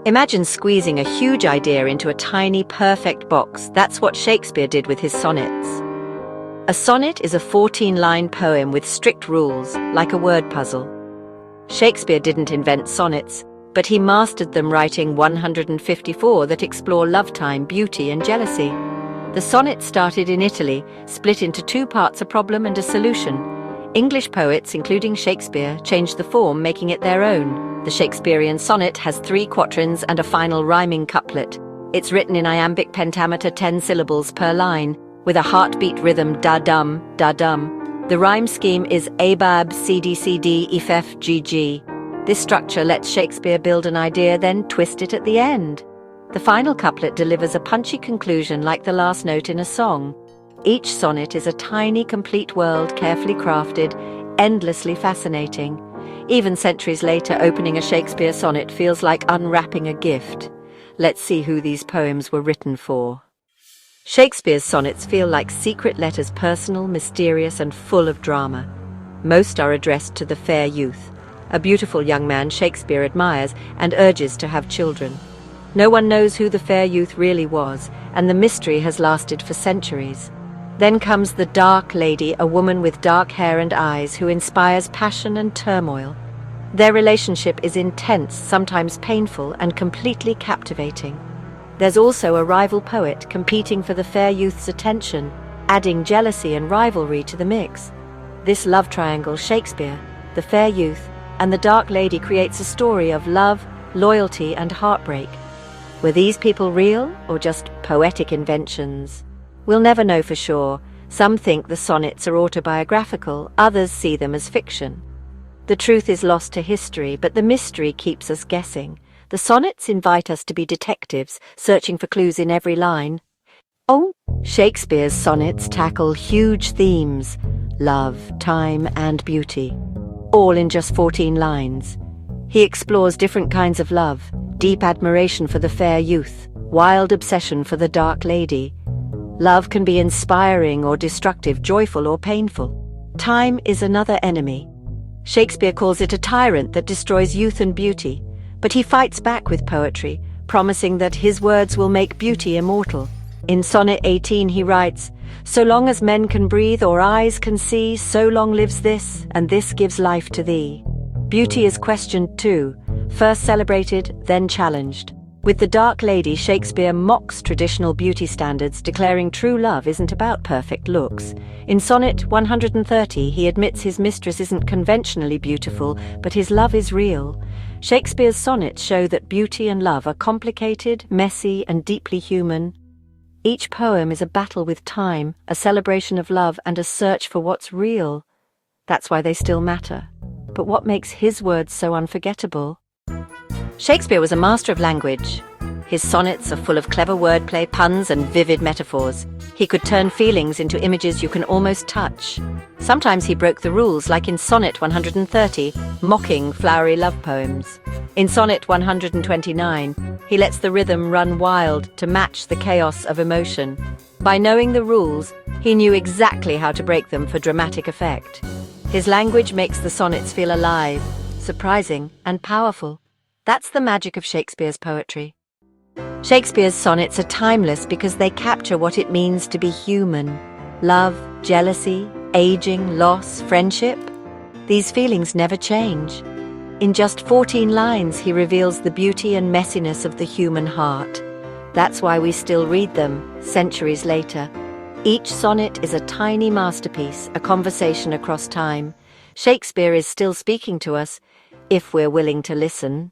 Imagine squeezing a huge idea into a tiny, perfect box. That's what Shakespeare did with his sonnets. A sonnet is a 14-line poem with strict rules, like a word puzzle. Shakespeare didn't invent sonnets, but he mastered them, writing 154 that explore love time, beauty, and jealousy. The sonnet started in Italy, split into two parts, a problem and a solution. English poets, including Shakespeare, changed the form, making it their own. The Shakespearean sonnet has 3 quatrains and a final rhyming couplet. It's written in iambic pentameter, 10 syllables per line, with a heartbeat rhythm, da-dum, da-dum. The rhyme scheme is A-bab, C-D-C-D, E-F, G-G. This structure lets Shakespeare build an idea, then twist it at the end. The final couplet delivers a punchy conclusion like the last note in a song. Each sonnet is a tiny, complete world, carefully crafted, endlessly fascinating. Even centuries later, opening a Shakespeare sonnet feels like unwrapping a gift. Let's see who these poems were written for. Shakespeare's sonnets feel like secret letters, personal, mysterious, and full of drama. Most are addressed to the fair youth, a beautiful young man Shakespeare admires and urges to have children. No one knows who the fair youth really was, and the mystery has lasted for centuries. Then comes the dark lady, a woman with dark hair and eyes who inspires passion and turmoil. Their relationship is intense, sometimes painful, and completely captivating. There's also a rival poet competing for the fair youth's attention, adding jealousy and rivalry to the mix. This love triangle, Shakespeare, the fair youth, and the dark lady, creates a story of love, loyalty, and heartbreak. Were these people real or just poetic inventions? We'll never know for sure. Some think the sonnets are autobiographical, others see them as fiction. The truth is lost to history, but the mystery keeps us guessing. The sonnets invite us to be detectives, searching for clues in every line. Shakespeare's sonnets tackle huge themes: love, time, and beauty, all in just 14 lines. He explores different kinds of love: deep admiration for the fair youth, wild obsession for the dark lady. Love can be inspiring or destructive, joyful or painful. Time is another enemy. Shakespeare calls it a tyrant that destroys youth and beauty, but he fights back with poetry, promising that his words will make beauty immortal. In Sonnet 18 he writes, "So long as men can breathe or eyes can see, so long lives this, and this gives life to thee." Beauty is questioned too, first celebrated, then challenged. With the dark lady, Shakespeare mocks traditional beauty standards, declaring true love isn't about perfect looks. In Sonnet 130, he admits his mistress isn't conventionally beautiful, but his love is real. Shakespeare's sonnets show that beauty and love are complicated, messy, and deeply human. Each poem is a battle with time, a celebration of love, and a search for what's real. That's why they still matter. But what makes his words so unforgettable? Shakespeare was a master of language. His sonnets are full of clever wordplay, puns, and vivid metaphors. He could turn feelings into images you can almost touch. Sometimes he broke the rules, like in Sonnet 130, mocking flowery love poems. In Sonnet 129, he lets the rhythm run wild to match the chaos of emotion. By knowing the rules, he knew exactly how to break them for dramatic effect. His language makes the sonnets feel alive, surprising, and powerful. That's the magic of Shakespeare's poetry. Shakespeare's sonnets are timeless because they capture what it means to be human. Love, jealousy, aging, loss, friendship. These feelings never change. In just 14 lines, he reveals the beauty and messiness of the human heart. That's why we still read them, centuries later. Each sonnet is a tiny masterpiece, a conversation across time. Shakespeare is still speaking to us, if we're willing to listen.